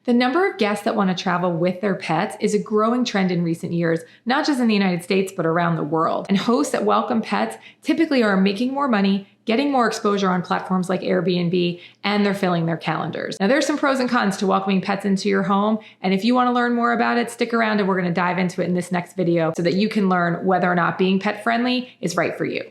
The number of guests that want to travel with their pets is a growing trend in recent years, not just in the United States, but around the world. And hosts that welcome pets typically are making more money, getting more exposure on platforms like Airbnb, and they're filling their calendars. Now, there's some pros and cons to welcoming pets into your home. And if you want to learn more about it, stick around and we're going to dive into it in this next video so that you can learn whether or not being pet friendly is right for you.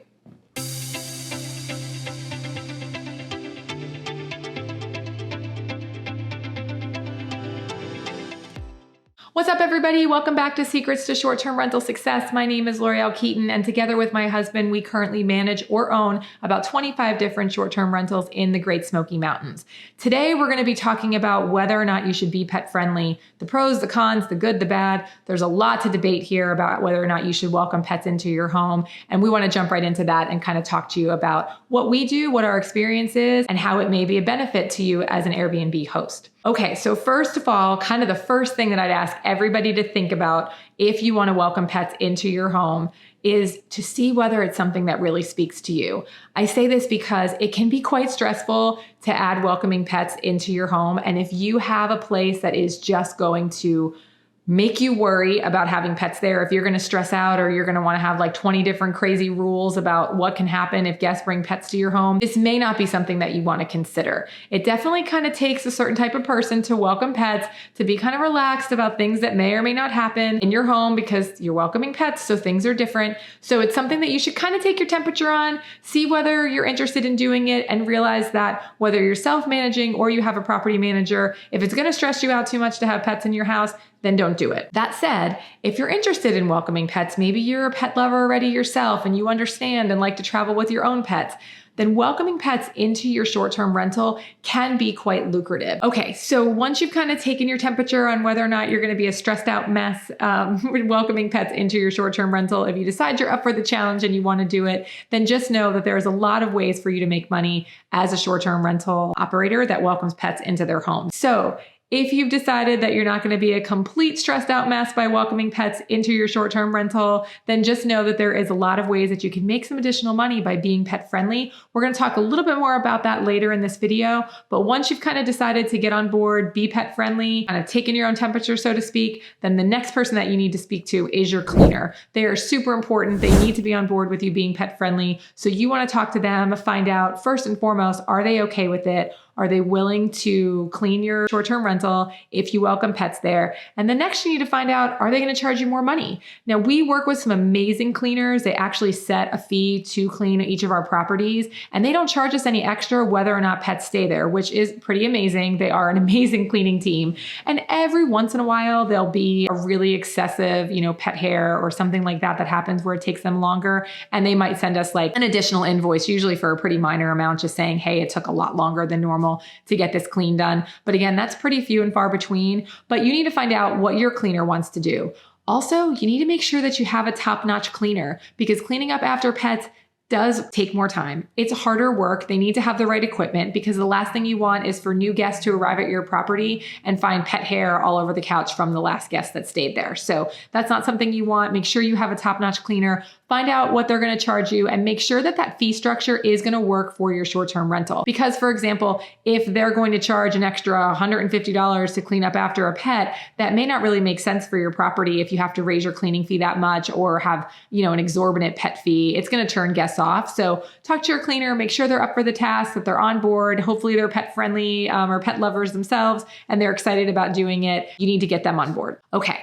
What's up, everybody? Welcome back to Secrets to Short-Term Rental Success. My name is L'Oreal Keaton, and together with my husband, we currently manage or own about 25 different short-term rentals in the Great Smoky Mountains. Today, we're going to be talking about whether or not you should be pet-friendly, the pros, the cons, the good, the bad. There's a lot to debate here about whether or not you should welcome pets into your home, and we want to jump right into that and kind of talk to you about what we do, what our experience is, and how it may be a benefit to you as an Airbnb host. Okay, so first of all, kind of the first thing that I'd ask everybody to think about if you want to welcome pets into your home is to see whether it's something that really speaks to you. I say this because it can be quite stressful to add welcoming pets into your home. And if you have a place that is just going to make you worry about having pets there, if you're going to stress out or you're going to want to have like 20 different crazy rules about what can happen if guests bring pets to your home, this may not be something that you want to consider. It definitely kind of takes a certain type of person to welcome pets, to be kind of relaxed about things that may or may not happen in your home because you're welcoming pets, so things are different. So it's something that you should kind of take your temperature on, see whether you're interested in doing it, and realize that whether you're self-managing or you have a property manager, if it's going to stress you out too much to have pets in your house, then don't do it. That said, if you're interested in welcoming pets, maybe you're a pet lover already yourself and you understand and like to travel with your own pets, then welcoming pets into your short-term rental can be quite lucrative. Okay, so once you've kind of taken your temperature on whether or not you're going to be a stressed out mess with welcoming pets into your short-term rental, if you decide you're up for the challenge and you want to do it, then just know that there's a lot of ways for you to make money as a short-term rental operator that welcomes pets into their home. So if you've decided that you're not going to be a complete stressed out mess by welcoming pets into your short-term rental, then just know that there is a lot of ways that you can make some additional money by being pet friendly. We're going to talk a little bit more about that later in this video, but once you've kind of decided to get on board, be pet friendly, kind of taking your own temperature, so to speak, then the next person that you need to speak to is your cleaner. They are super important. They need to be on board with you being pet friendly. So you want to talk to them, find out first and foremost, are they okay with it? Are they willing to clean your short-term rental if you welcome pets there? And then next you need to find out, are they going to charge you more money? Now, we work with some amazing cleaners. They actually set a fee to clean each of our properties, and they don't charge us any extra whether or not pets stay there, which is pretty amazing. They are an amazing cleaning team. And every once in a while, there'll be a really excessive, pet hair or something like that that happens where it takes them longer. And they might send us like an additional invoice, usually for a pretty minor amount, just saying, hey, it took a lot longer than normal to get this clean done. But again, that's pretty few and far between, but you need to find out what your cleaner wants to do. Also, you need to make sure that you have a top-notch cleaner because cleaning up after pets does take more time. It's harder work. They need to have the right equipment because the last thing you want is for new guests to arrive at your property and find pet hair all over the couch from the last guest that stayed there. So that's not something you want. Make sure you have a top-notch cleaner. Find out what they're going to charge you and make sure that that fee structure is going to work for your short-term rental. Because, for example, if they're going to charge an extra $150 to clean up after a pet, that may not really make sense for your property if you have to raise your cleaning fee that much or have, an exorbitant pet fee. It's going to turn guests off. So talk to your cleaner, make sure they're up for the task, that they're on board. Hopefully they're pet friendly or pet lovers themselves, and they're excited about doing it. You need to get them on board. Okay.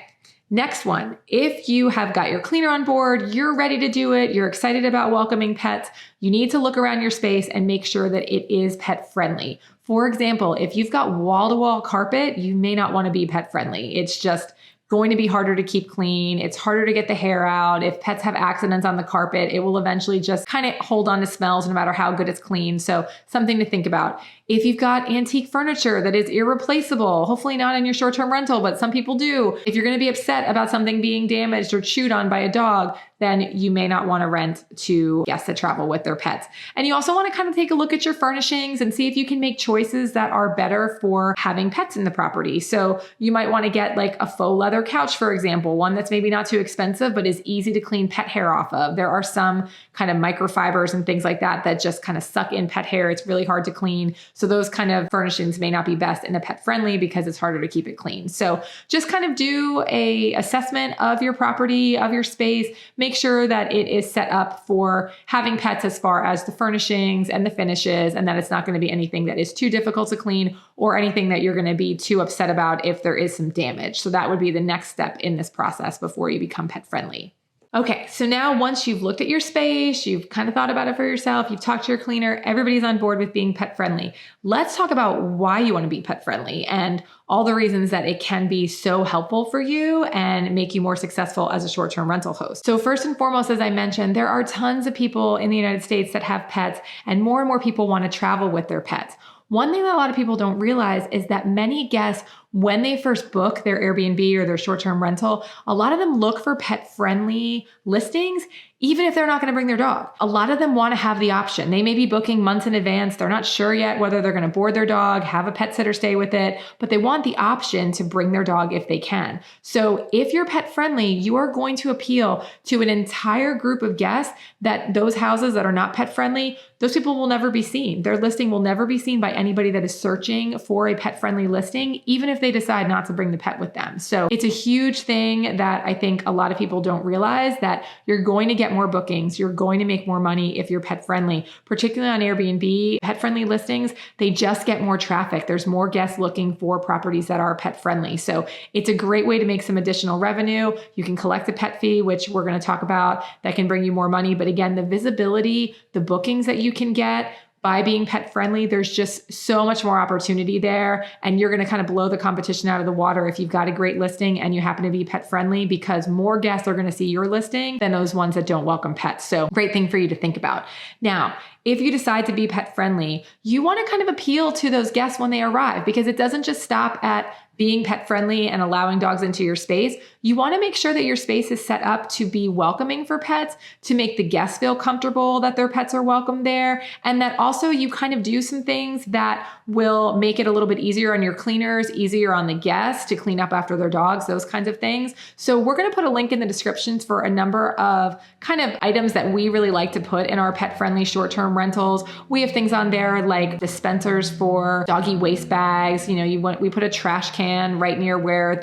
Next one, if you have got your cleaner on board, you're ready to do it, you're excited about welcoming pets, you need to look around your space and make sure that it is pet friendly. For example, if you've got wall-to-wall carpet, you may not want to be pet friendly. It's just going to be harder to keep clean. It's harder to get the hair out. If pets have accidents on the carpet, it will eventually just kind of hold on to smells no matter how good it's cleaned. So something to think about. If you've got antique furniture that is irreplaceable, hopefully not in your short-term rental, but some people do. If you're going to be upset about something being damaged or chewed on by a dog, then you may not want to rent to guests that travel with their pets. And you also want to kind of take a look at your furnishings and see if you can make choices that are better for having pets in the property. So you might want to get like a faux leather couch, for example, one that's maybe not too expensive, but is easy to clean pet hair off of. There are some kind of microfibers and things like that that just kind of suck in pet hair. It's really hard to clean. So So those kind of furnishings may not be best in a pet friendly because it's harder to keep it clean. So just kind of do a assessment of your property, of your space, make sure that it is set up for having pets as far as the furnishings and the finishes, and that it's not going to be anything that is too difficult to clean or anything that you're going to be too upset about if there is some damage. So that would be the next step in this process before you become pet friendly. Okay, so now once you've looked at your space, you've kind of thought about it for yourself, you've talked to your cleaner, everybody's on board with being pet friendly. Let's talk about why you want to be pet friendly and all the reasons that it can be so helpful for you and make you more successful as a short-term rental host. So first and foremost, as I mentioned, there are tons of people in the United States that have pets, and more people want to travel with their pets. One thing that a lot of people don't realize is that many guests, when they first book their Airbnb or their short-term rental, a lot of them look for pet-friendly listings, even if they're not going to bring their dog. A lot of them want to have the option. They may be booking months in advance. They're not sure yet whether they're going to board their dog, have a pet sitter stay with it, but they want the option to bring their dog if they can. So if you're pet friendly, you are going to appeal to an entire group of guests that those houses that are not pet friendly, those people will never be seen. Their listing will never be seen by anybody that is searching for a pet friendly listing, even if they decide not to bring the pet with them. So it's a huge thing that I think a lot of people don't realize, that you're going to get more bookings. You're going to make more money if you're pet friendly, particularly on Airbnb. Pet friendly listings, they just get more traffic. There's more guests looking for properties that are pet friendly. So it's a great way to make some additional revenue. You can collect a pet fee, which we're going to talk about, that can bring you more money. But again, the visibility, the bookings that you can get by being pet friendly, there's just so much more opportunity there. And you're going to kind of blow the competition out of the water if you've got a great listing and you happen to be pet friendly, because more guests are going to see your listing than those ones that don't welcome pets. So great thing for you to think about. Now, if you decide to be pet friendly, you want to kind of appeal to those guests when they arrive, because it doesn't just stop at being pet friendly and allowing dogs into your space. You want to make sure that your space is set up to be welcoming for pets, to make the guests feel comfortable that their pets are welcome there, and that also you kind of do some things that will make it a little bit easier on your cleaners, easier on the guests to clean up after their dogs, those kinds of things. So we're going to put a link in the descriptions for a number of kind of items that we really like to put in our pet friendly short-term rentals. We have things on there like dispensers for doggy waste bags. We put a trash can right near where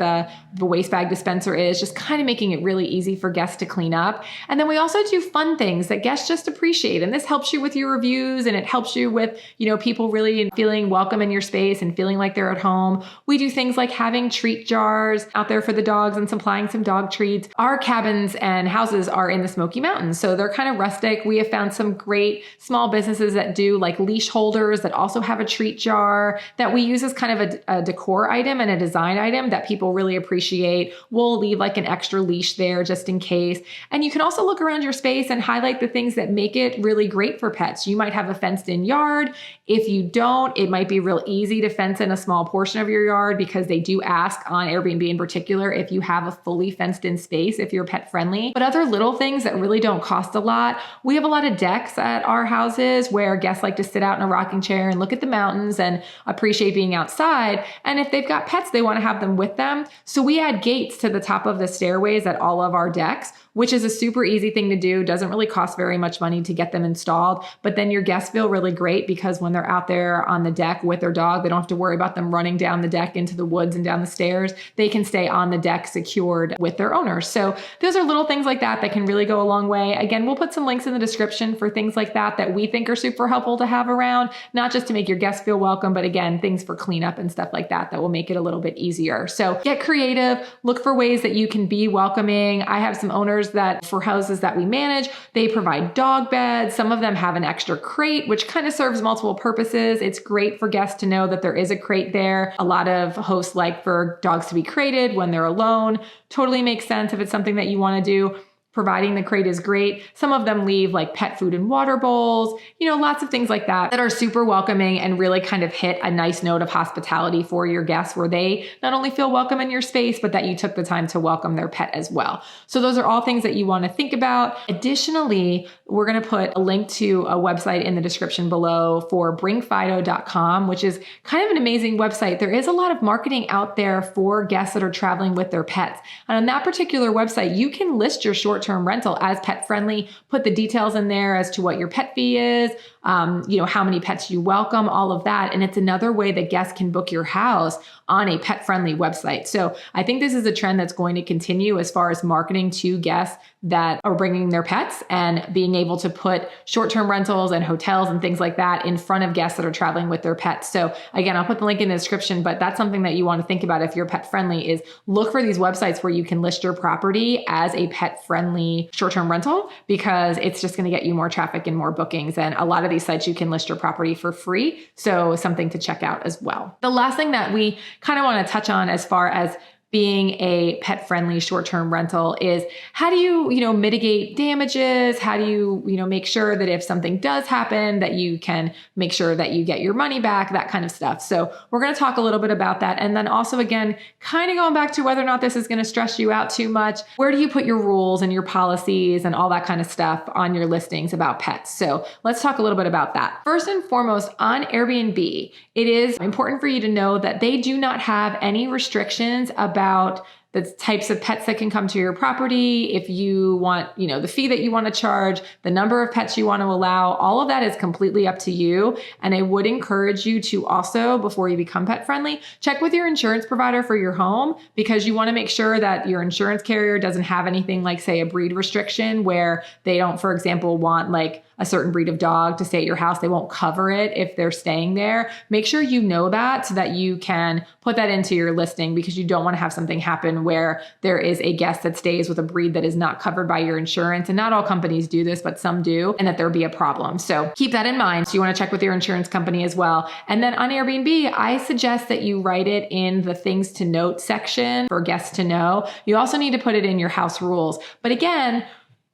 the waste bag dispenser is, just kind of making it really easy for guests to clean up. And then we also do fun things that guests just appreciate. And this helps you with your reviews, and it helps you with, people really feeling welcome in your space and feeling like they're at home. We do things like having treat jars out there for the dogs and supplying some dog treats. Our cabins and houses are in the Smoky Mountains, so they're kind of rustic. We have found some great small businesses that do like leash holders that also have a treat jar that we use as kind of a decor item and a design item that people really appreciate. We'll leave like an extra leash there just in case. And you can also look around your space and highlight the things that make it really great for pets. You might have a fenced in yard. If you don't, it might be real easy to fence in a small portion of your yard, because they do ask on Airbnb in particular if you have a fully fenced in space, if you're pet friendly. But other little things that really don't cost a lot. We have a lot of decks at our houses where guests like to sit out in a rocking chair and look at the mountains and appreciate being outside. And if they've got pets, they want to have them with them. So we add gates to the top of the stairways at all of our decks, which is a super easy thing to do. Doesn't really cost very much money to get them installed, but then your guests feel really great because when they're out there on the deck with their dog, they don't have to worry about them running down the deck into the woods and down the stairs. They can stay on the deck secured with their owners. So those are little things like that that can really go a long way. Again, we'll put some links in the description for things like that we think are super helpful to have around, not just to make your guests feel welcome, but again, things for cleanup and stuff like that will make it a little bit easier. So get creative, look for ways that you can be welcoming. I have some owners that for houses that we manage, they provide dog beds. Some of them have an extra crate, which kind of serves multiple purposes. It's great for guests to know that there is a crate there. A lot of hosts like for dogs to be crated when they're alone. Totally makes sense if it's something that you want to do. Providing the crate is great. Some of them leave like pet food and water bowls, lots of things like that are super welcoming and really kind of hit a nice note of hospitality for your guests, where they not only feel welcome in your space, but that you took the time to welcome their pet as well. So those are all things that you want to think about. Additionally, we're going to put a link to a website in the description below for bringfido.com, which is kind of an amazing website. There is a lot of marketing out there for guests that are traveling with their pets. And on that particular website, you can list your short-term short-term rental as pet friendly. Put the details in there as to what your pet fee is, how many pets you welcome, all of that. And it's another way that guests can book your house on a pet friendly website. So I think this is a trend that's going to continue as far as marketing to guests that are bringing their pets and being able to put short-term rentals and hotels and things like that in front of guests that are traveling with their pets. So again, I'll put the link in the description, but that's something that you want to think about if you're pet friendly is look for these websites where you can list your property as a pet friendly short-term rental, because it's just going to get you more traffic and more bookings. And a lot of these sites you can list your property for free. So something to check out as well. The last thing that we kind of want to touch on as far as being a pet-friendly short-term rental is how do you, mitigate damages? How do you, make sure that if something does happen that you can make sure that you get your money back, that kind of stuff. So we're going to talk a little bit about that. And then also, again, kind of going back to whether or not this is going to stress you out too much. Where do you put your rules and your policies and all that kind of stuff on your listings about pets? So let's talk a little bit about that. First and foremost, on Airbnb, it is important for you to know that they do not have any restrictions about the types of pets that can come to your property. If you want, the fee that you want to charge, the number of pets you want to allow, all of that is completely up to you. And I would encourage you to also, before you become pet friendly, check with your insurance provider for your home, because you want to make sure that your insurance carrier doesn't have anything like, say, a breed restriction where they don't, for example, want like a certain breed of dog to stay at your house. They won't cover it if they're staying there. Make sure you know that so that you can put that into your listing, because you don't want to have something happen where there is a guest that stays with a breed that is not covered by your insurance. And not all companies do this, but some do, and that there be a problem. So keep that in mind. So you want to check with your insurance company as well. And then on Airbnb, I suggest that you write it in the things to note section for guests to know. You also need to put it in your house rules. But again,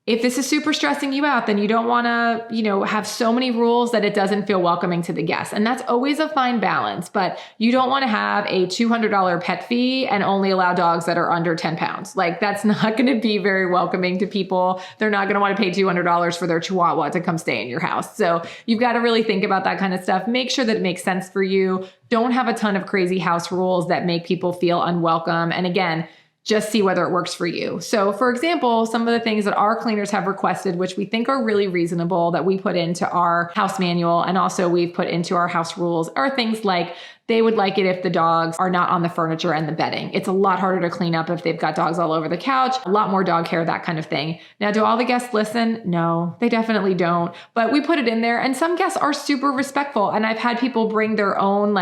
if this is super stressing you out, then you don't want to, have so many rules that it doesn't feel welcoming to the guests. And that's always a fine balance, but you don't want to have a $200 pet fee and only allow dogs that are under 10 pounds. Like, that's not going to be very welcoming to people. They're not going to want to pay $200 for their chihuahua to come stay in your house. So you've got to really think about that kind of stuff. Make sure that it makes sense for you. Don't have a ton of crazy house rules that make people feel unwelcome. And again, just see whether it works for you. So for example, some of the things that our cleaners have requested, which we think are really reasonable, that we put into our house manual and also we've put into our house rules, are things like they would like it if the dogs are not on the furniture and the bedding. It's a lot harder to clean up if they've got dogs all over the couch, a lot more dog hair, that kind of thing. Now, do all the guests listen? No, they definitely don't. But we put it in there, and some guests are super respectful. And I've had people bring their own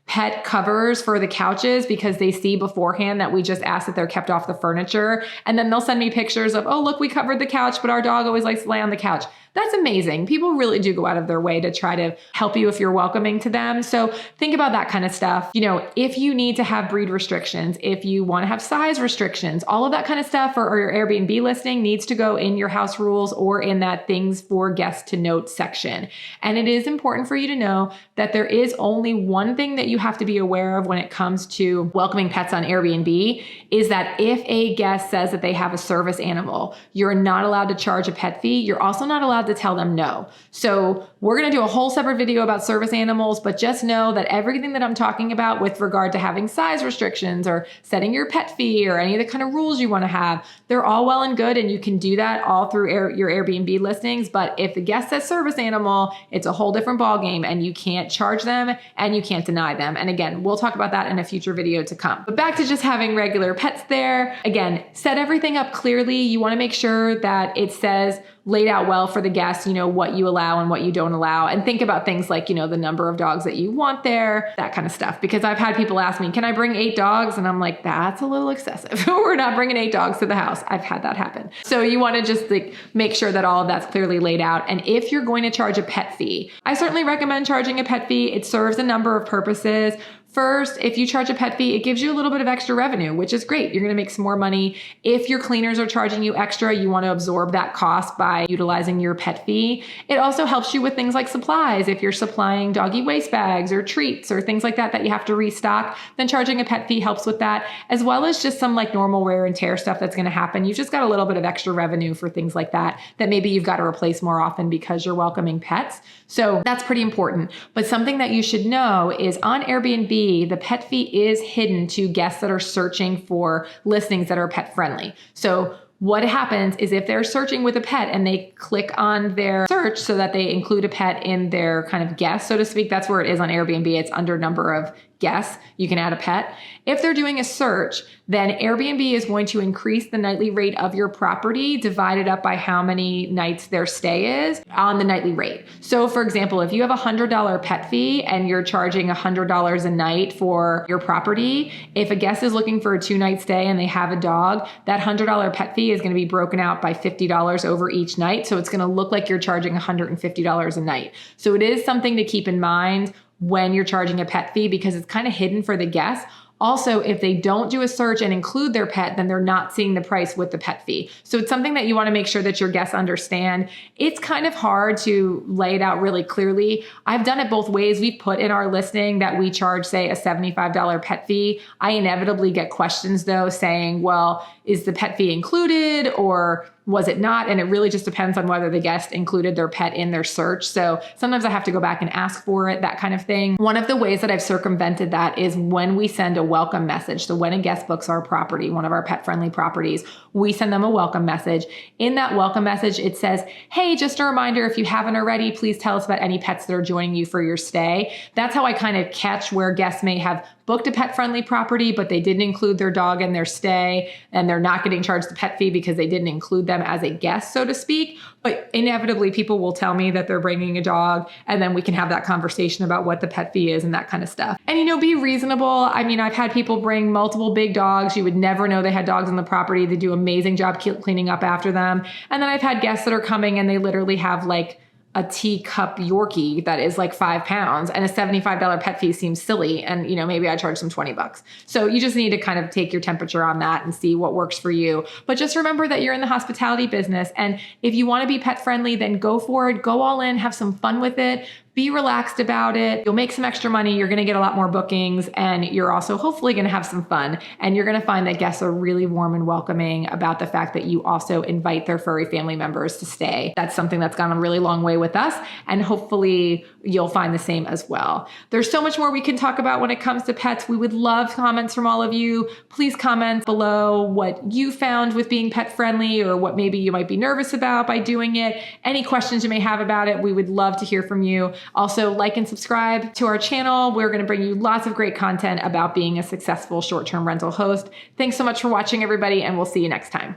pet covers for the couches because they see beforehand that we just ask that they're kept off the furniture. And then they'll send me pictures of, oh, look, we covered the couch, but our dog always likes to lay on the couch. That's amazing. People really do go out of their way to try to help you if you're welcoming to them. So think about that kind of stuff. If you need to have breed restrictions, if you want to have size restrictions, all of that kind of stuff, or your Airbnb listing needs to go in your house rules or in that things for guests to note section. And it is important for you to know that there is only one thing that you have to be aware of when it comes to welcoming pets on Airbnb, is that if a guest says that they have a service animal, you're not allowed to charge a pet fee. You're also not allowed to tell them no. So we're going to do a whole separate video about service animals, but just know that everything that I'm talking about with regard to having size restrictions or setting your pet fee or any of the kind of rules you want to have, they're all well and good, and you can do that all through your Airbnb listings. But if the guest says service animal, it's a whole different ballgame, and you can't charge them and you can't deny them. And again, we'll talk about that in a future video to come. But back to just having regular pets there. Again, set everything up clearly. You want to make sure that it says laid out well for the guests, what you allow and what you don't allow. And think about things like, the number of dogs that you want there, that kind of stuff. Because I've had people ask me, can I bring 8 dogs? And I'm like, that's a little excessive. We're not bringing 8 dogs to the house. I've had that happen. So you want to just make sure that all of that's clearly laid out. And if you're going to charge a pet fee, I certainly recommend charging a pet fee. It serves a number of purposes. First, if you charge a pet fee, it gives you a little bit of extra revenue, which is great. You're going to make some more money. If your cleaners are charging you extra, you want to absorb that cost by utilizing your pet fee. It also helps you with things like supplies. If you're supplying doggy waste bags or treats or things like that that you have to restock, then charging a pet fee helps with that, as well as just some normal wear and tear stuff that's going to happen. You've just got a little bit of extra revenue for things like that maybe you've got to replace more often because you're welcoming pets. So that's pretty important. But something that you should know is on Airbnb, the pet fee is hidden to guests that are searching for listings that are pet friendly. So what happens is if they're searching with a pet and they click on their search so that they include a pet in their kind of guest, so to speak, that's where it is on Airbnb. It's under number of guests. You can add a pet. If they're doing a search, then Airbnb is going to increase the nightly rate of your property divided up by how many nights their stay is on the nightly rate. So for example, if you have a $100 pet fee and you're charging $100 a night for your property, if a guest is looking for a 2-night stay and they have a dog, that $100 pet fee is going to be broken out by $50 over each night. So it's going to look like you're charging $150 a night. So it is something to keep in mind when you're charging a pet fee because it's kind of hidden for the guests. Also, if they don't do a search and include their pet, then they're not seeing the price with the pet fee. So it's something that you want to make sure that your guests understand. It's kind of hard to lay it out really clearly. I've done it both ways. We put in our listing that we charge, say, a $75 pet fee. I inevitably get questions though saying, well, is the pet fee included or was it not? And it really just depends on whether the guest included their pet in their search. So sometimes I have to go back and ask for it, that kind of thing. One of the ways that I've circumvented that is when we send a welcome message. So when a guest books our property, one of our pet-friendly properties, we send them a welcome message. In that welcome message, it says, hey, just a reminder, if you haven't already, please tell us about any pets that are joining you for your stay. That's how I kind of catch where guests may have booked a pet-friendly property, but they didn't include their dog in their stay, and they're not getting charged the pet fee because they didn't include them as a guest, so to speak. But inevitably, people will tell me that they're bringing a dog, and then we can have that conversation about what the pet fee is and that kind of stuff. And, be reasonable. I mean, I've had people bring multiple big dogs. You would never know they had dogs on the property. They do an amazing job cleaning up after them. And then I've had guests that are coming and they literally have like a teacup Yorkie that is like 5 pounds, and a $75 pet fee seems silly. And, maybe I charge them $20. So you just need to kind of take your temperature on that and see what works for you. But just remember that you're in the hospitality business. And if you want to be pet friendly, then go for it, go all in, have some fun with it. Be relaxed about it. You'll make some extra money. You're going to get a lot more bookings, and you're also hopefully going to have some fun. And you're going to find that guests are really warm and welcoming about the fact that you also invite their furry family members to stay. That's something that's gone a really long way with us, and hopefully you'll find the same as well. There's so much more we can talk about when it comes to pets. We would love comments from all of you. Please comment below what you found with being pet friendly, or what maybe you might be nervous about by doing it. Any questions you may have about it, we would love to hear from you. Also, like and subscribe to our channel. We're going to bring you lots of great content about being a successful short-term rental host. Thanks so much for watching, everybody, and we'll see you next time.